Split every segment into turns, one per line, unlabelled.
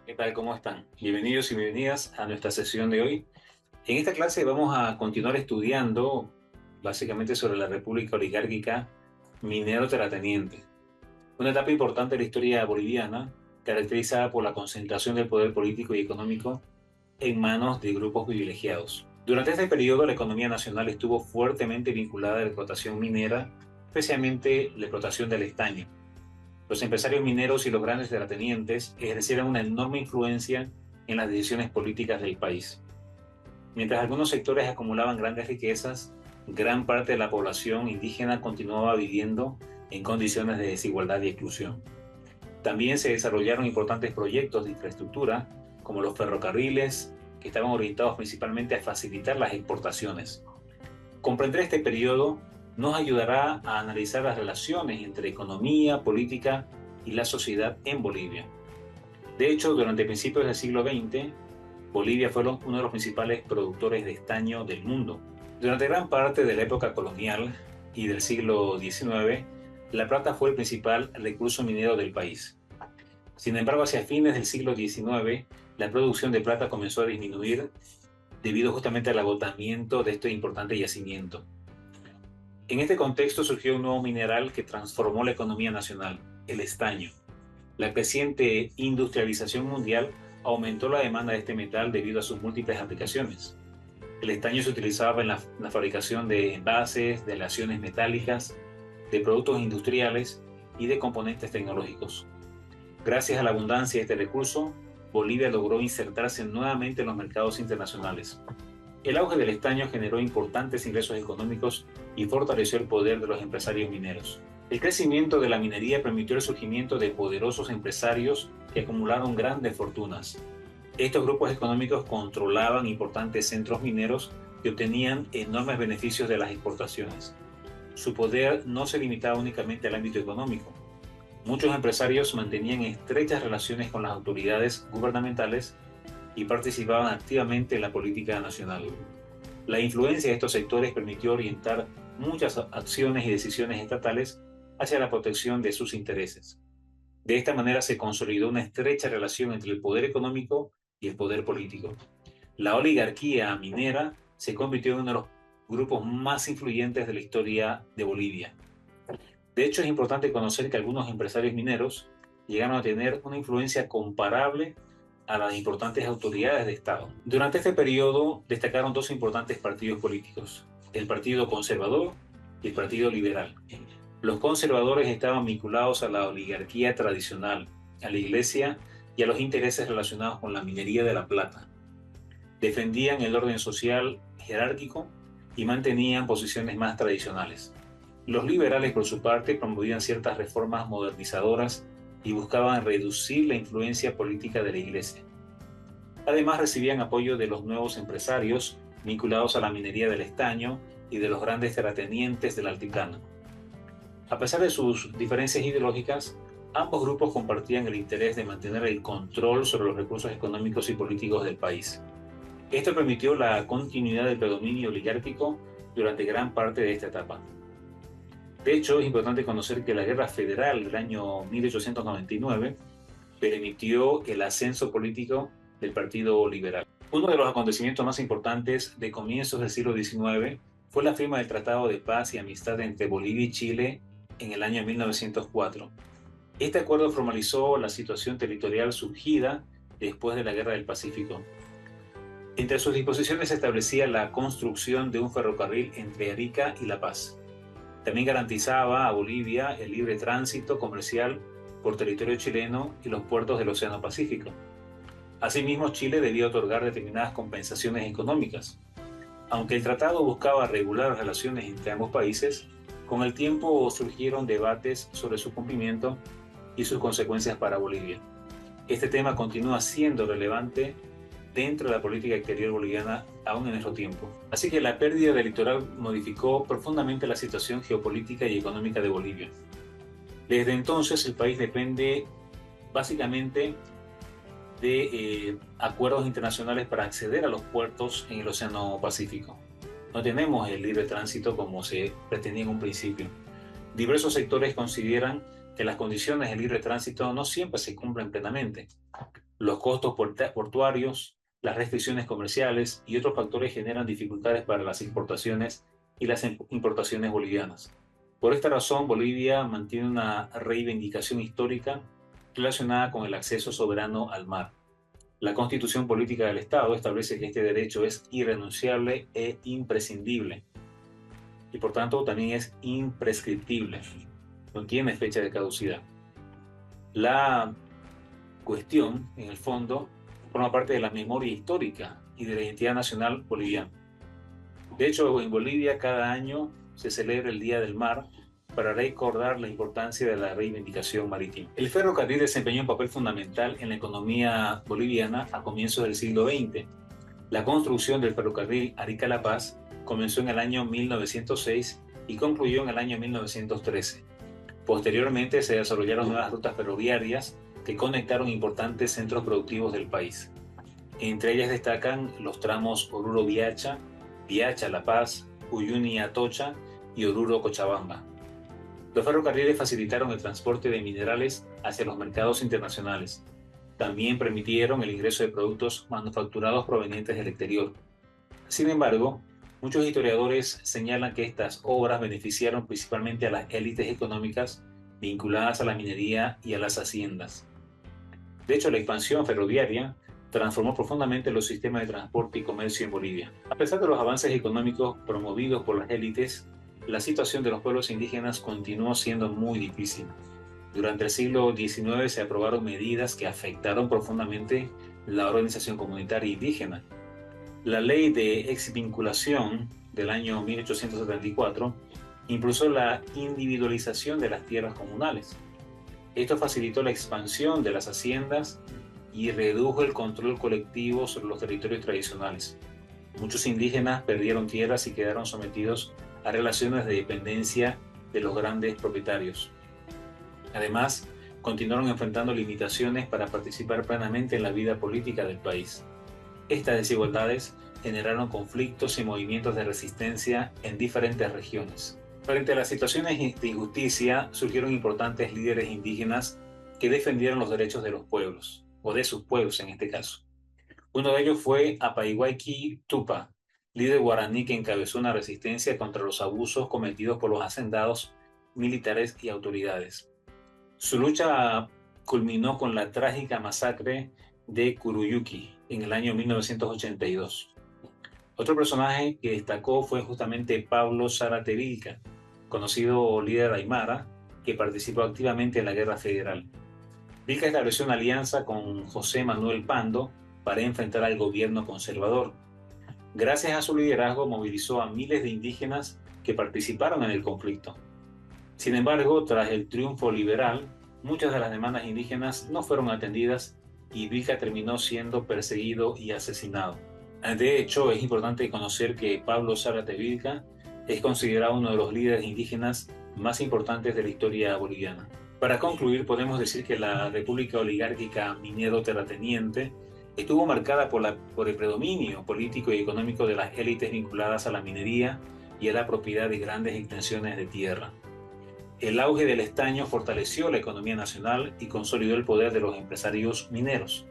¿Qué tal? ¿Cómo están? Bienvenidos y bienvenidas a nuestra sesión de hoy. En esta clase vamos a continuar estudiando básicamente sobre la República Oligárquica Minero-Terrateniente, una etapa importante de la historia boliviana caracterizada por la concentración del poder político y económico en manos de grupos privilegiados. Durante este periodo, la economía nacional estuvo fuertemente vinculada a la explotación minera, especialmente la explotación del estaño. Los empresarios mineros y los grandes terratenientes ejercieron una enorme influencia en las decisiones políticas del país. Mientras algunos sectores acumulaban grandes riquezas, gran parte de la población indígena continuaba viviendo en condiciones de desigualdad y exclusión. También se desarrollaron importantes proyectos de infraestructura, como los ferrocarriles, que estaban orientados principalmente a facilitar las exportaciones. Comprender este periodo nos ayudará a analizar las relaciones entre economía, política y la sociedad en Bolivia. De hecho, durante principios del siglo XX, Bolivia fue uno de los principales productores de estaño del mundo. Durante gran parte de la época colonial y del siglo XIX, la plata fue el principal recurso minero del país. Sin embargo, hacia fines del siglo XIX, la producción de plata comenzó a disminuir debido justamente al agotamiento de este importante yacimiento. En este contexto surgió un nuevo mineral que transformó la economía nacional, el estaño. La creciente industrialización mundial aumentó la demanda de este metal debido a sus múltiples aplicaciones. El estaño se utilizaba en la fabricación de envases, de aleaciones metálicas, de productos industriales y de componentes tecnológicos. Gracias a la abundancia de este recurso, Bolivia logró insertarse nuevamente en los mercados internacionales. El auge del estaño generó importantes ingresos económicos y fortaleció el poder de los empresarios mineros. El crecimiento de la minería permitió el surgimiento de poderosos empresarios que acumularon grandes fortunas. Estos grupos económicos controlaban importantes centros mineros que obtenían enormes beneficios de las exportaciones. Su poder no se limitaba únicamente al ámbito económico. Muchos empresarios mantenían estrechas relaciones con las autoridades gubernamentales y participaban activamente en la política nacional. La influencia de estos sectores permitió orientar muchas acciones y decisiones estatales hacia la protección de sus intereses. De esta manera se consolidó una estrecha relación entre el poder económico y el poder político. La oligarquía minera se convirtió en uno de los grupos más influyentes de la historia de Bolivia. De hecho, es importante conocer que algunos empresarios mineros llegaron a tener una influencia comparable a las importantes autoridades de Estado. Durante este periodo destacaron dos importantes partidos políticos, el Partido Conservador y el Partido Liberal. Los conservadores estaban vinculados a la oligarquía tradicional, a la iglesia y a los intereses relacionados con la minería de la plata. Defendían el orden social jerárquico y mantenían posiciones más tradicionales. Los liberales, por su parte, promovían ciertas reformas modernizadoras y buscaban reducir la influencia política de la Iglesia. Además, recibían apoyo de los nuevos empresarios vinculados a la minería del estaño y de los grandes terratenientes del altiplano. A pesar de sus diferencias ideológicas, ambos grupos compartían el interés de mantener el control sobre los recursos económicos y políticos del país. Esto permitió la continuidad del predominio oligárquico durante gran parte de esta etapa. De hecho, es importante conocer que la Guerra Federal del año 1899 permitió el ascenso político del Partido Liberal. Uno de los acontecimientos más importantes de comienzos del siglo XIX fue la firma del Tratado de Paz y Amistad entre Bolivia y Chile en el año 1904. Este acuerdo formalizó la situación territorial surgida después de la Guerra del Pacífico. Entre sus disposiciones se establecía la construcción de un ferrocarril entre Arica y La Paz. También garantizaba a Bolivia el libre tránsito comercial por territorio chileno y los puertos del Océano Pacífico. Asimismo, Chile debía otorgar determinadas compensaciones económicas. Aunque el tratado buscaba regular las relaciones entre ambos países, con el tiempo surgieron debates sobre su cumplimiento y sus consecuencias para Bolivia. Este tema continúa siendo relevante dentro de la política exterior boliviana aún en nuestro tiempo. Así que la pérdida del litoral modificó profundamente la situación geopolítica y económica de Bolivia. Desde entonces el país depende básicamente de acuerdos internacionales para acceder a los puertos en el Océano Pacífico. No tenemos el libre tránsito como se pretendía en un principio. Diversos sectores consideran que las condiciones del libre tránsito no siempre se cumplen plenamente. Los costos portuarios, las restricciones comerciales y otros factores generan dificultades para las exportaciones y las importaciones bolivianas. Por esta razón, Bolivia mantiene una reivindicación histórica relacionada con el acceso soberano al mar. La Constitución Política del Estado establece que este derecho es irrenunciable e imprescindible y por tanto también es imprescriptible, no tiene fecha de caducidad. La cuestión, en el fondo, forma parte de la memoria histórica y de la identidad nacional boliviana. De hecho, en Bolivia cada año se celebra el Día del Mar para recordar la importancia de la reivindicación marítima. El ferrocarril desempeñó un papel fundamental en la economía boliviana a comienzos del siglo XX. La construcción del ferrocarril Arica-La Paz comenzó en el año 1906 y concluyó en el año 1913. Posteriormente se desarrollaron nuevas rutas ferroviarias que conectaron importantes centros productivos del país. Entre ellas destacan los tramos Oruro-Viacha, Viacha-La Paz, Uyuni-Atocha y Oruro-Cochabamba. Los ferrocarriles facilitaron el transporte de minerales hacia los mercados internacionales. También permitieron el ingreso de productos manufacturados provenientes del exterior. Sin embargo, muchos historiadores señalan que estas obras beneficiaron principalmente a las élites económicas vinculadas a la minería y a las haciendas. De hecho, la expansión ferroviaria transformó profundamente los sistemas de transporte y comercio en Bolivia. A pesar de los avances económicos promovidos por las élites, la situación de los pueblos indígenas continuó siendo muy difícil. Durante el siglo XIX se aprobaron medidas que afectaron profundamente la organización comunitaria indígena. La ley de exvinculación del año 1874 impulsó la individualización de las tierras comunales. Esto facilitó la expansión de las haciendas y redujo el control colectivo sobre los territorios tradicionales. Muchos indígenas perdieron tierras y quedaron sometidos a relaciones de dependencia de los grandes propietarios. Además, continuaron enfrentando limitaciones para participar plenamente en la vida política del país. Estas desigualdades generaron conflictos y movimientos de resistencia en diferentes regiones. Frente a las situaciones de injusticia, surgieron importantes líderes indígenas que defendieron los derechos de los pueblos, o de sus pueblos en este caso. Uno de ellos fue Apaiwaki Tupa, líder guaraní que encabezó una resistencia contra los abusos cometidos por los hacendados, militares y autoridades. Su lucha culminó con la trágica masacre de Curuyuqui en el año 1982. Otro personaje que destacó fue justamente Pablo Zárate Vilca, conocido líder aymara que participó activamente en la Guerra Federal. Vilca estableció una alianza con José Manuel Pando para enfrentar al gobierno conservador. Gracias a su liderazgo movilizó a miles de indígenas que participaron en el conflicto. Sin embargo, tras el triunfo liberal, muchas de las demandas indígenas no fueron atendidas y Vilca terminó siendo perseguido y asesinado. De hecho, es importante conocer que Pablo Zárate Vilca es considerado uno de los líderes indígenas más importantes de la historia boliviana. Para concluir, podemos decir que la República Oligárquica Minero-Terrateniente estuvo marcada por el predominio político y económico de las élites vinculadas a la minería y a la propiedad de grandes extensiones de tierra. El auge del estaño fortaleció la economía nacional y consolidó el poder de los empresarios mineros.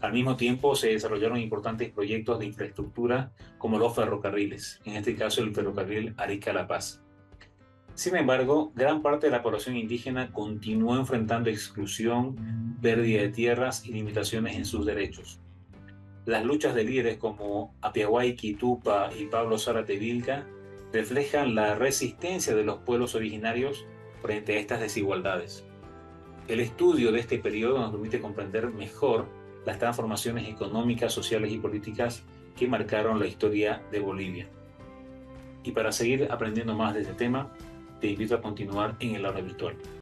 Al mismo tiempo, se desarrollaron importantes proyectos de infraestructura como los ferrocarriles, en este caso el ferrocarril Arica-La Paz. Sin embargo, gran parte de la población indígena continuó enfrentando exclusión, pérdida de tierras y limitaciones en sus derechos. Las luchas de líderes como Apaiwaki Tupa y Pablo Zárate Vilca reflejan la resistencia de los pueblos originarios frente a estas desigualdades. El estudio de este periodo nos permite comprender mejor las transformaciones económicas, sociales y políticas que marcaron la historia de Bolivia. Y para seguir aprendiendo más de este tema, te invito a continuar en el aula virtual.